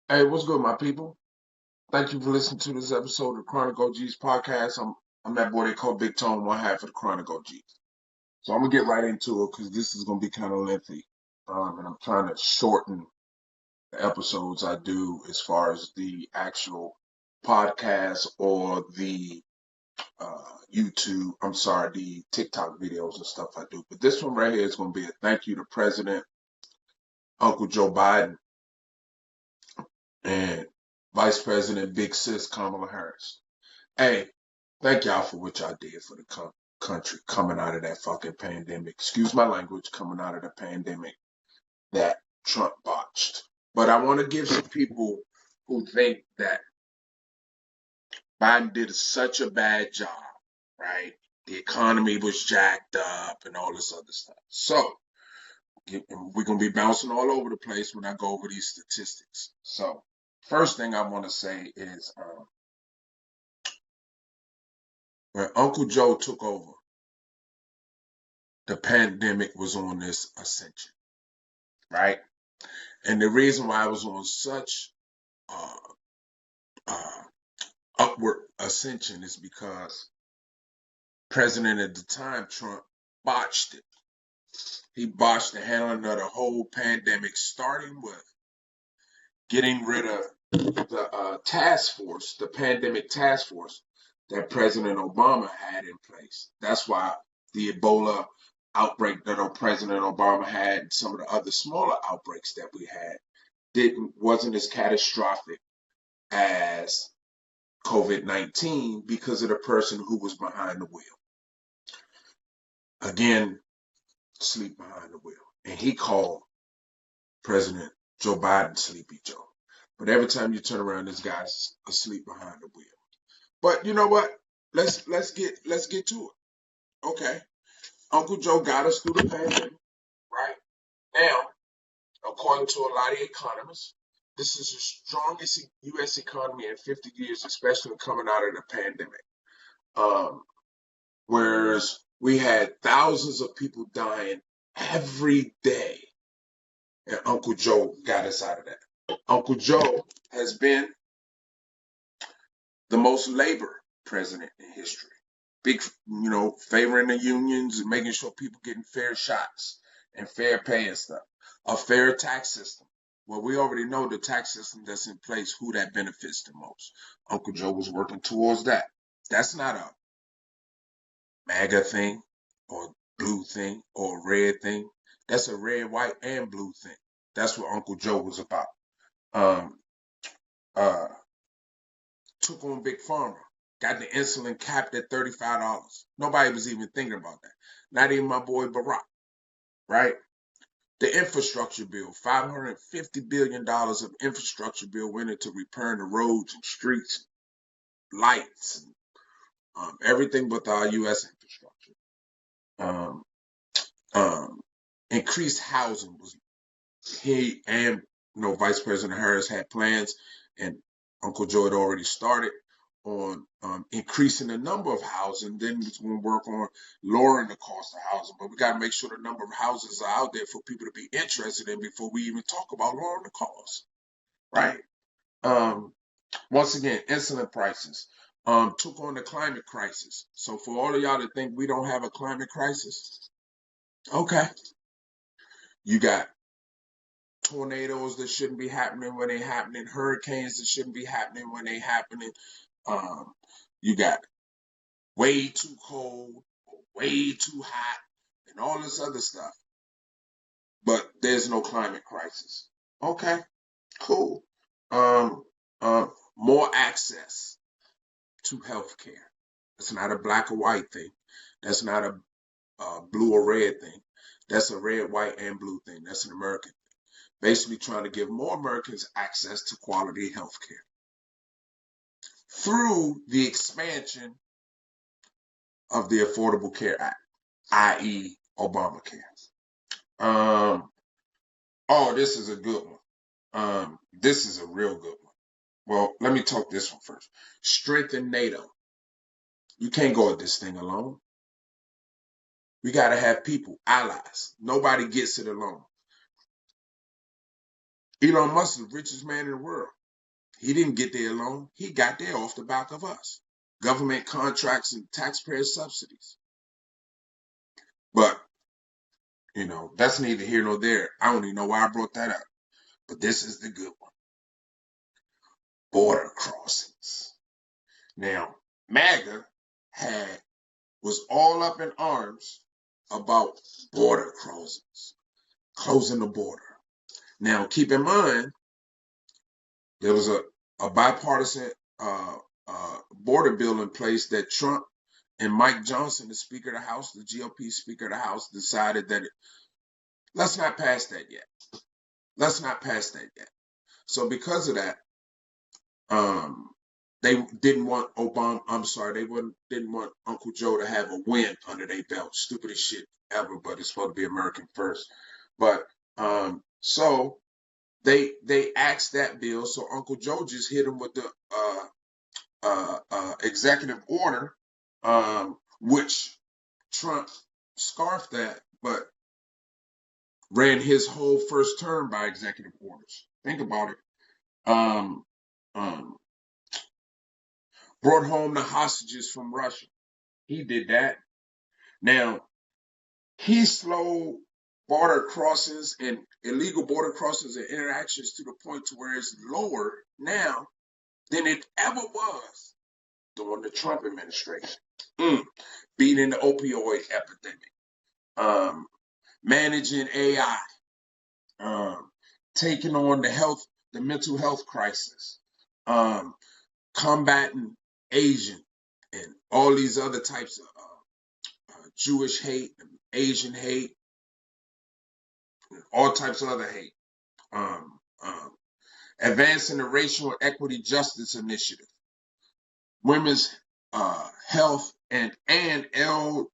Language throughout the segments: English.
Hey, what's good, my people? Thank you for listening to this episode of the Chronic OGs podcast. I'm that boy they call Big Tone, one half of the Chronic OGs. So I'm gonna get right into it because this is gonna be kind of lengthy, and I'm trying to shorten the episodes I do as far as the actual podcast or the YouTube. I'm sorry, the TikTok videos and stuff I do. But this one right here is gonna be a thank you to President Uncle Joe Biden and Vice President Big Sis Kamala Harris. Hey, thank y'all for what y'all did for the country coming out of that fucking pandemic. Excuse my language, coming out of the pandemic that Trump botched. But I want to give some people who think that Biden did such a bad job, right? The economy was jacked up and all this other stuff. So we're going to be bouncing all over the place when I go over these statistics. So first thing I want to say is when Uncle Joe took over, the pandemic was on this ascension, right? And the reason why I was on such uh, uh, upward ascension is because President at the time, Trump, botched it. He botched the handling of the whole pandemic, starting with getting rid of the task force, the pandemic task force that President Obama had in place. That's why the Ebola outbreak that President Obama had and some of the other smaller outbreaks that we had wasn't as catastrophic as COVID-19 because of the person who was behind the wheel. Again, sleep behind the wheel. And he called President Joe Biden Sleepy Joe. But every time you turn around, this guy's asleep behind the wheel. But you know what? Let's get to it. Okay. Uncle Joe got us through the pandemic, right? Now, according to a lot of economists, this is the strongest U.S. economy in 50 years, especially coming out of the pandemic. Um, whereas we had thousands of people dying every day, and Uncle Joe got us out of that. Uncle Joe has been the most labor president in history. Big, favoring the unions and making sure people getting fair shots and fair pay and stuff. A fair tax system. Well, we already know the tax system that's in place, who that benefits the most. Uncle Joe was working towards that. That's not a MAGA thing or blue thing or red thing. That's a red, white, and blue thing. That's what Uncle Joe was about. Um, uh, took on Big Pharma, got the insulin capped at $35. Nobody was even thinking about that. Not even my boy Barack, right? The infrastructure bill, $550 billion of infrastructure bill went into repairing the roads and streets, lights, and everything but our U.S. infrastructure. Um, um, increased housing was he and Vice President Harris had plans, and Uncle Joe had already started on increasing the number of housing. Then it's going to work on lowering the cost of housing. But we got to make sure the number of houses are out there for people to be interested in before we even talk about lowering the cost, right? Um, Once again, insulin prices. Took on the climate crisis. So for all of y'all that think we don't have a climate crisis, okay, you got tornadoes that shouldn't be happening when they're happening, hurricanes that shouldn't be happening when they're happening. Um, you got way too cold, or way too hot, and all this other stuff. But there's no climate crisis. Okay, cool. Um, More access to health care. It's not a black or white thing. That's not a blue or red thing. That's a red, white, and blue thing. That's an American thing. Basically trying to give more Americans access to quality health care through the expansion of the Affordable Care Act, i.e. Obamacare. Um, oh, this is a good one. This is a real good one. Well, let me talk this one first. Strengthen NATO. You can't go at this thing alone. We got to have people, allies. Nobody gets it alone. Elon Musk is the richest man in the world. He didn't get there alone. He got there off the back of us. Government contracts and taxpayer subsidies. But, that's neither here nor there. I don't even know why I brought that up. But this is the good one. Border crossings. Now, MAGA was all up in arms about border crossings, closing the border. Now, keep in mind, there was a bipartisan border bill in place that Trump and Mike Johnson, the Speaker of the House, the GOP Speaker of the House, decided that let's not pass that yet. Let's not pass that yet. So because of that, they didn't want didn't want Uncle Joe to have a win under their belt. Stupidest shit ever, but it's supposed to be American first. But so they axed that bill, so Uncle Joe just hit him with the executive order, which Trump scarfed that, but ran his whole first term by executive orders. Think about it. Brought home the hostages from Russia. He did that. Now, he slowed border crossings and illegal border crossings and interactions to the point to where it's lower now than it ever was during the Trump administration. Beating the opioid epidemic. Managing AI. Taking on the mental health crisis. Combating Asian and all these other types of Jewish hate, Asian hate, all types of other hate. Advancing the Racial Equity Justice Initiative, women's health and LGBT,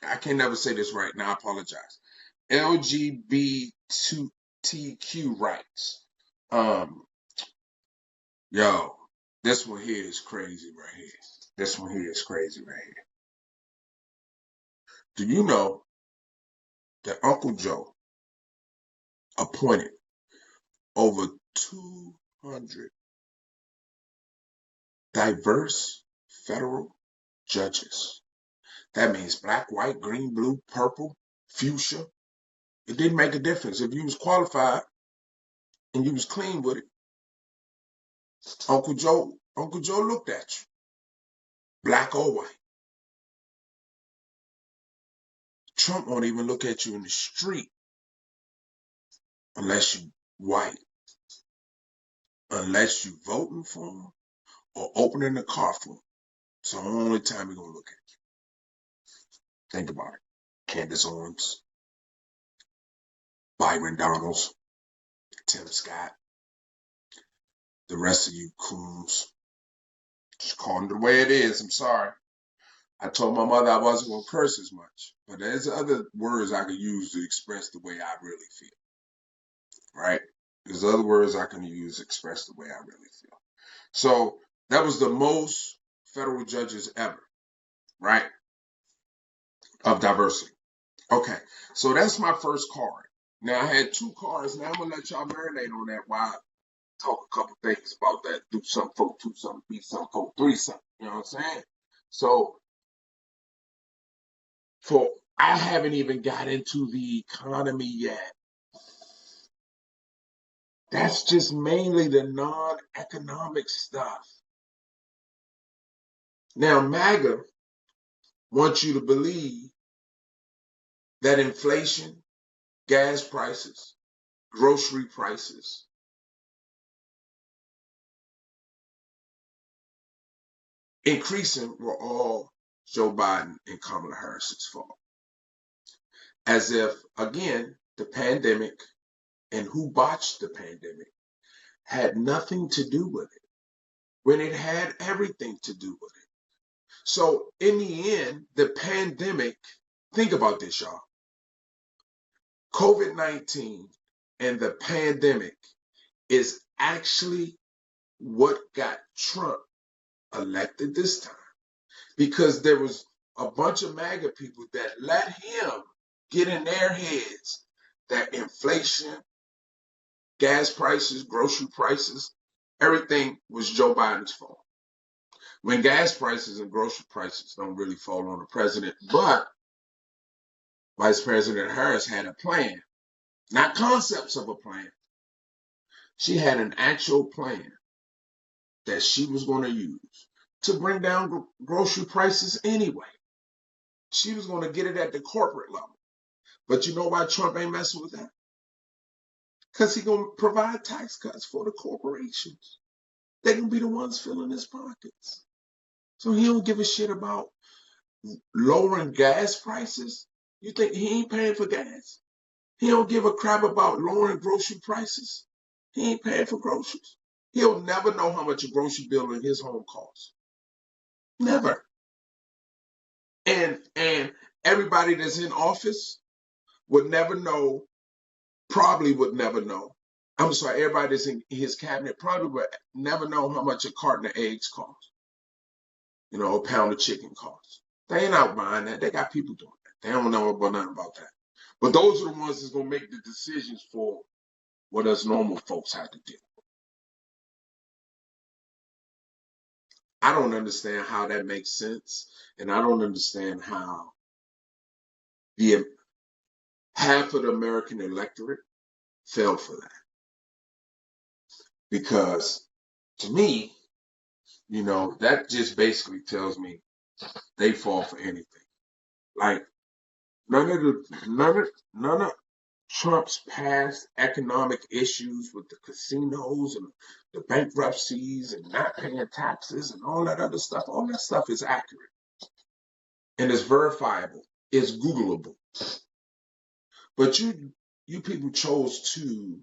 I can never say this right now, I apologize. LGBTQ rights. Yo, this one here is crazy right here. This one here is crazy right here. Do you know that Uncle Joe appointed over 200 diverse federal judges? That means black, white, green, blue, purple, fuchsia. It didn't make a difference. If you was qualified and you was clean with it, Uncle Joe looked at you, black or white. Trump won't even look at you in the street unless you white, unless you voting for him or opening the car for him. It's the only time he's gonna look at you. Think about it. Candace Owens, Byron Donalds, Tim Scott, the rest of you coons. Just call it the way it is. I'm sorry. I told my mother I wasn't going to curse as much, but there's other words I could use to express the way I really feel, right? There's other words I can use to express the way I really feel. So that was the most federal judges ever, right? Of diversity. Okay, so that's my first card. Now I had 2 cards. Now I'm going to let y'all marinate on that while I talk a couple things about that. Do something for 2 something, be something for 3 something. You know what I'm saying? So I haven't even got into the economy yet. That's just mainly the non-economic stuff. Now, MAGA wants you to believe that inflation, gas prices, grocery prices, increasing were all Joe Biden and Kamala Harris's fault. As if, again, the pandemic and who botched the pandemic had nothing to do with it, when it had everything to do with it. So in the end, the pandemic, think about this, y'all. COVID-19 and the pandemic is actually what got Trump elected this time. Because there was a bunch of MAGA people that let him get in their heads that inflation, gas prices, grocery prices, everything was Joe Biden's fault. When gas prices and grocery prices don't really fall on the president, but Vice President Harris had a plan, not concepts of a plan. She had an actual plan that she was going to use to bring down grocery prices anyway. She was going to get it at the corporate level. But you know why Trump ain't messing with that? Because he's going to provide tax cuts for the corporations. They're going to be the ones filling his pockets. So he don't give a shit about lowering gas prices. You think he ain't paying for gas? He don't give a crap about lowering grocery prices. He ain't paying for groceries. He'll never know how much a grocery bill in his home costs. Never. And everybody that's in office would never know, probably would never know. I'm sorry, everybody that's in his cabinet probably would never know how much a carton of eggs costs. You know, a pound of chicken costs. They ain't out buying that. They got people doing that. They don't know about nothing about that. But those are the ones that's gonna make the decisions for what us normal folks have to do. I don't understand how that makes sense, and I don't understand how the half of the American electorate fell for that. Because to me, you know, that just basically tells me they fall for anything. Like none of Trump's past economic issues with the casinos and the bankruptcies and not paying taxes and all that other stuff, all that stuff is accurate and it's verifiable, it's Googleable. But you people chose to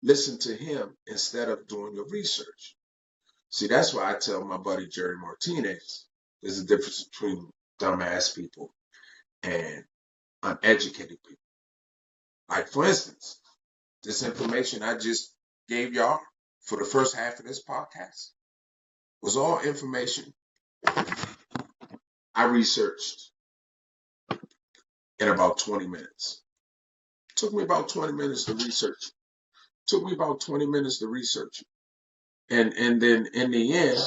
listen to him instead of doing your research. See, that's why I tell my buddy Jerry Martinez, there's a difference between dumbass people and uneducated people. Like, for instance, this information I just gave y'all for the first half of this podcast was all information I researched in about 20 minutes. It took me about 20 minutes to research. And then in the end,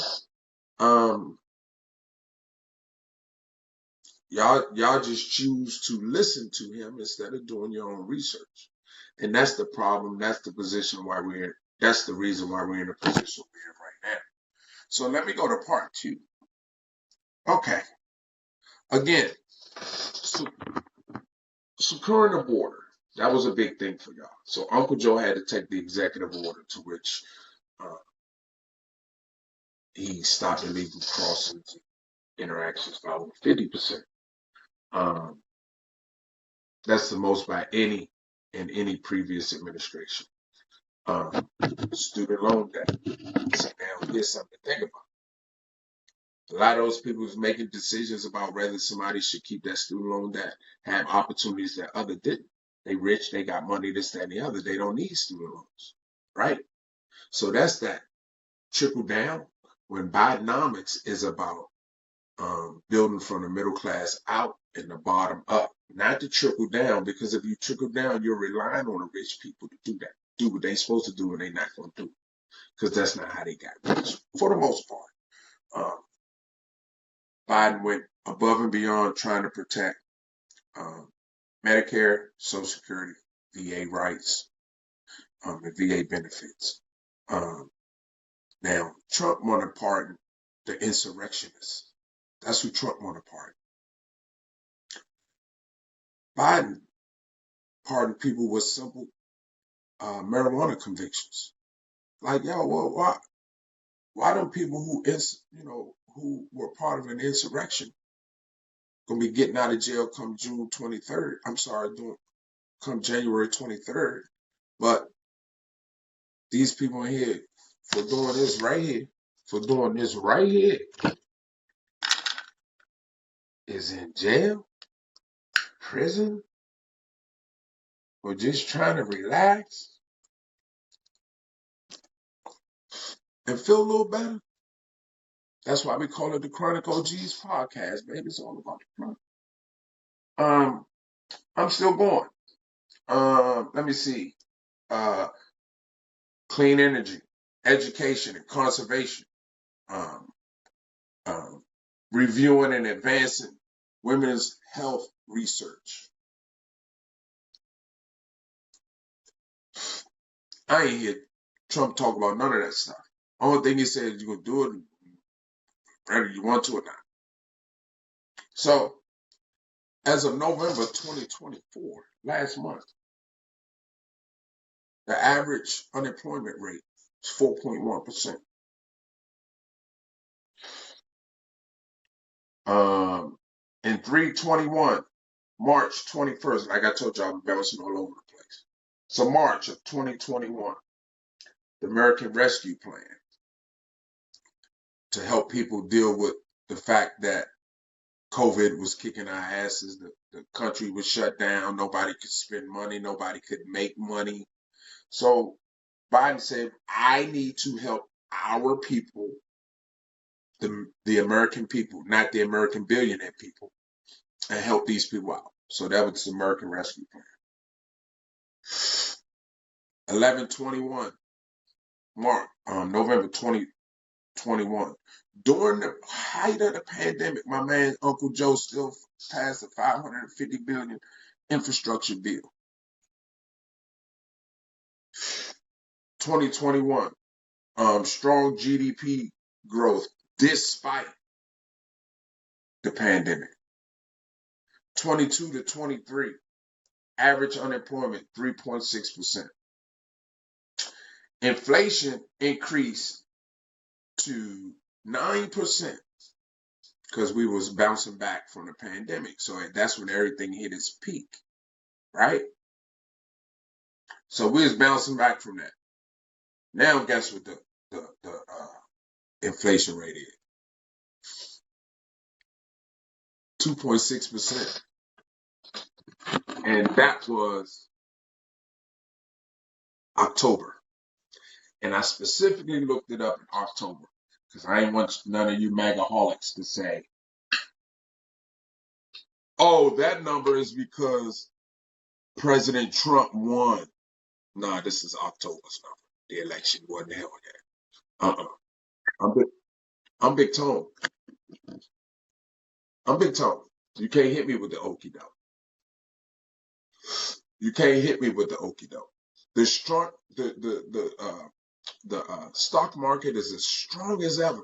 y'all just choose to listen to him instead of doing your own research. And that's the problem. That's the position why we're in. That's the reason why we're in the position we're in right now. So let me go to part 2. Okay. Again, securing the border. That was a big thing for y'all. So Uncle Joe had to take the executive order to which he stopped illegal crossings interactions by over 50%. That's the most by any previous administration. Student loan debt. So now here's something to think about. A lot of those people who's making decisions about whether somebody should keep that student loan debt have opportunities that other didn't. They rich, they got money, this, that, and the other. They don't need student loans, right? So that's that trickle down. When Bidenomics is about building from the middle class out and the bottom up, not to trickle down, because if you trickle down, you're relying on the rich people to do that, do what they're supposed to do, and they're not going to do it, because that's not how they got rich, for the most part. Biden went above and beyond trying to protect Medicare, Social Security, VA rights, and VA benefits. Now, Trump want to pardon the insurrectionists. That's who Trump want to pardon. Biden pardoned people with simple marijuana convictions. Like, yo, well, why don't people who were part of an insurrection gonna be getting out of jail come June 23rd? I'm sorry, come January 23rd. But these people in here for doing this right here, is in jail, prison, or just trying to relax and feel a little better. That's why we call it the Chronic OGs podcast, baby. It's all about the chronic. I'm still going. Let me see. Uh, Clean energy, education, and conservation. Um, um, Reviewing and advancing women's health research. I ain't hear Trump talk about none of that stuff. Only thing he said is you're gonna do it whether you want to or not. So as of November 2024, last month, the average unemployment rate is 4.1%. In 321, March 21st, like I told you, I'm bouncing all over the place. So March of 2021, the American Rescue Plan to help people deal with the fact that COVID was kicking our asses. The country was shut down. Nobody could spend money. Nobody could make money. So Biden said, I need to help our people, the American people, not the American billionaire people, and help these people out. So that was the American Rescue Plan. 11/21, November 2021. During the height of the pandemic, my man Uncle Joe still passed a $550 billion infrastructure bill. 2021, strong GDP growth despite the pandemic. 22 to 23, average unemployment 3.6%. Inflation increased to 9% because we was bouncing back from the pandemic. So that's when everything hit its peak, right? So we was bouncing back from that. Now guess what the inflation rate is? 2.6%. And that was October. And I specifically looked it up in October because I ain't want none of you MAGAholics to say, oh, that number is because President Trump won. Nah, this is October's number. The election wasn't held yet. I'm Big Tone. I'm Big Tone. You can't hit me with the okie doke. You can't hit me with the okie doke. The stock market is as strong as ever,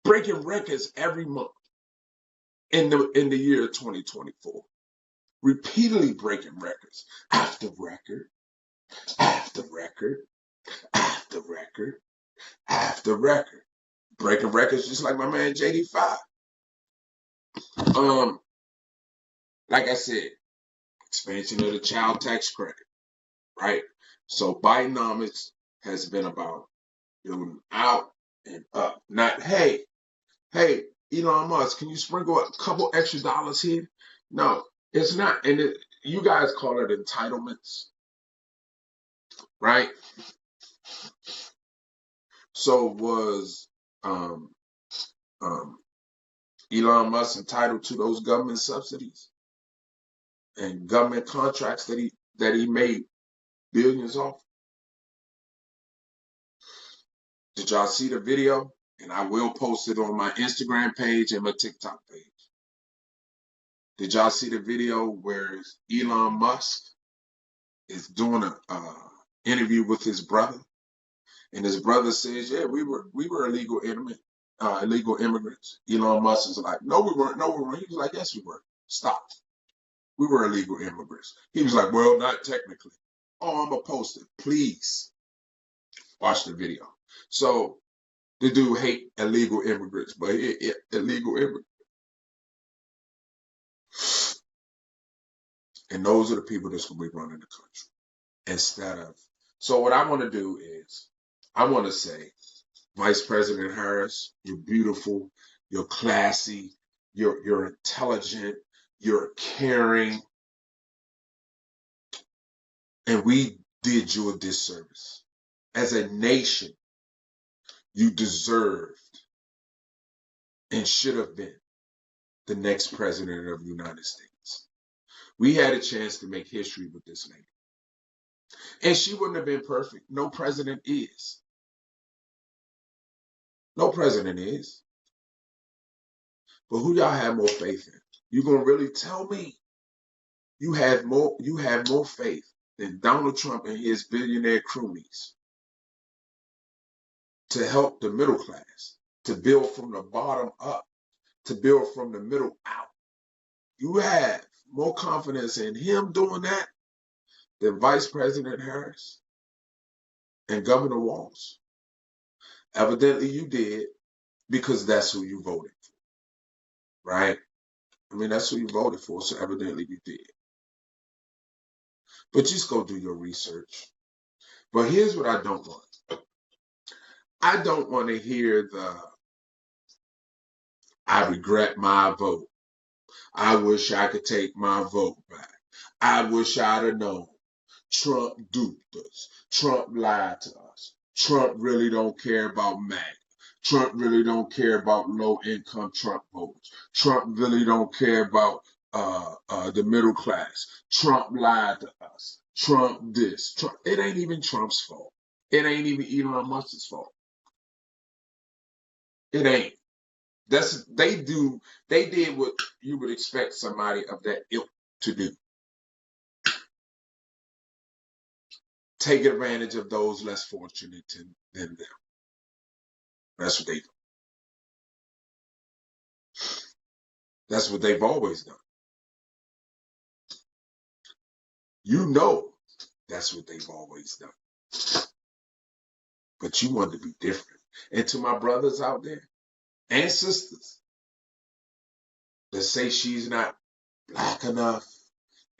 breaking records every month in the year 2024, repeatedly breaking records after record after record after record after record, breaking records just like my man JD5. Like I said, expansion of the child tax credit, right? So Bidenomics has been about building out and up, not hey, Elon Musk, can you sprinkle a couple extra dollars here? No, it's not. And you guys call it entitlements, right? So was um, um, Elon Musk entitled to those government subsidies and government contracts that he made billions off? Did y'all see the video? And I will post it on my Instagram page and my TikTok page. Did y'all see the video where Elon Musk is doing a interview with his brother, and his brother says, "Yeah, we were illegal immigrants." Elon Musk is like, "No, we weren't. No, we weren't." He was like, "Yes, we were. Stop. We were illegal immigrants." He was like, "Well, not technically." Oh, I'm gonna post it. Please watch the video. So the dude hate illegal immigrants, but illegal immigrants, and those are the people that's gonna be running the country instead of. So what I want to do is, I want to say, Vice President Harris, you're beautiful, you're classy, you're intelligent, you're caring, and we did you a disservice. As a nation, you deserved and should have been the next president of the United States. We had a chance to make history with this lady. And she wouldn't have been perfect. No president is. No president is. But who y'all have more faith in? You gonna really tell me you have more faith than Donald Trump and his billionaire cronies to help the middle class, to build from the bottom up, to build from the middle out? You have more confidence in him doing that than Vice President Harris and Governor Walz? Evidently you did, because that's who you voted for, right? I mean, that's who you voted for, so evidently you did. But just go do your research. But here's what I don't want. I don't want to hear I regret my vote. I wish I could take my vote back. I wish I'd have known. Trump duped us. Trump lied to us. Trump really don't care about MAGA. Trump really don't care about low-income Trump voters. Trump really don't care about the middle class. Trump lied to us. Trump this. Trump. It ain't even Trump's fault. It ain't even Elon Musk's fault. It ain't. They did what you would expect somebody of that ilk to do. Take advantage of those less fortunate than them. That's what they do. That's what they've always done. You know that's what they've always done. But you want to be different. And to my brothers out there and sisters that say she's not black enough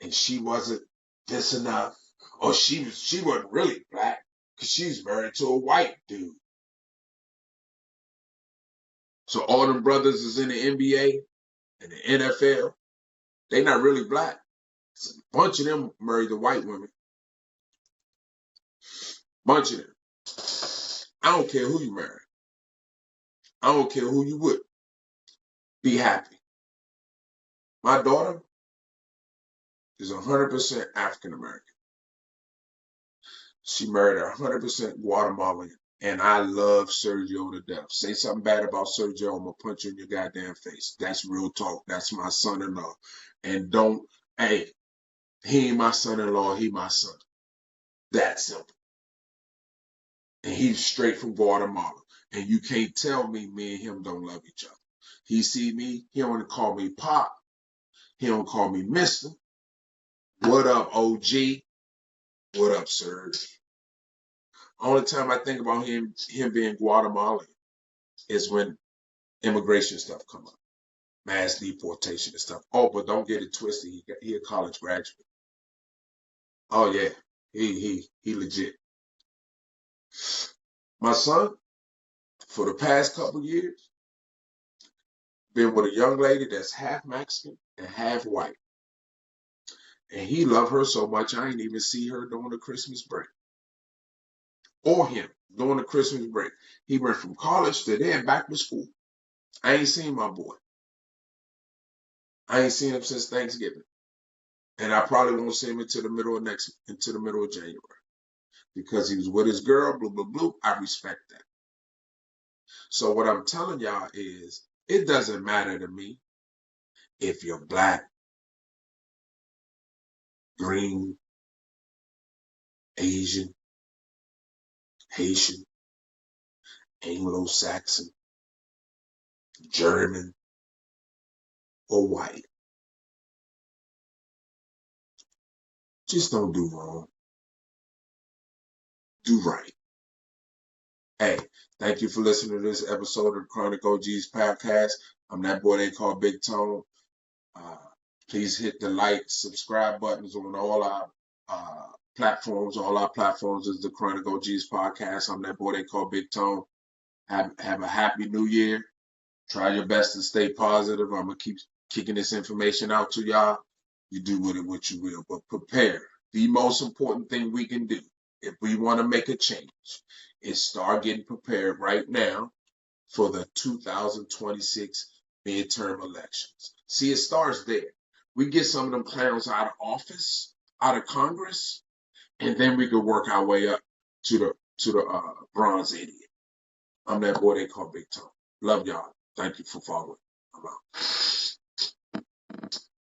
and she wasn't this enough, or she wasn't really black because she's married to a white dude. So all them brothers is in the NBA and the NFL. They not really black. A bunch of them married to white women. Bunch of them. I don't care who you marry. I don't care who you would. Be happy. My daughter is 100% African American. She married a 100% Guatemalan. And I love Sergio to death. Say something bad about Sergio, I'm going to punch you in your goddamn face. That's real talk. That's my son-in-law. And hey, he ain't my son-in-law, he my son. That simple. And he's straight from Guatemala. And you can't tell me and him don't love each other. He see me, he don't want to call me Pop. He don't call me Mister. What up, OG? What up, Serge? Only time I think about him being Guatemalan is when immigration stuff come up. Mass deportation and stuff. Oh, but don't get it twisted. He a college graduate. Oh yeah, he legit. My son, for the past couple years, been with a young lady that's half Mexican and half white, and he loved her so much I ain't even see her during the Christmas break, or him during the Christmas break. He went from college to then back to school. I ain't seen my boy. I ain't seen him since Thanksgiving, and I probably won't see him until the middle of January. Because he was with his girl, blah, blah, blah. I respect that. So what I'm telling y'all is, it doesn't matter to me if you're black, green, Asian, Haitian, Anglo-Saxon, German, or white. Just don't do wrong. Do right. Hey, thank you for listening to this episode of the Chronic OGs podcast. I'm that boy they call Big Tone. Please hit the like, subscribe buttons on all our platforms. All our platforms is the Chronic OGs podcast. I'm that boy they call Big Tone. Have a happy new year. Try your best to stay positive. I'm going to keep kicking this information out to y'all. You do with it what you will, but prepare. The most important thing we can do if we want to make a change is start getting prepared right now for the 2026 midterm elections. See, it starts there. We get some of them clowns out of office, out of Congress, and then we could work our way up to the bronze idiot. I'm that boy they call Big Tom. Love y'all. Thank you for following. I'm out.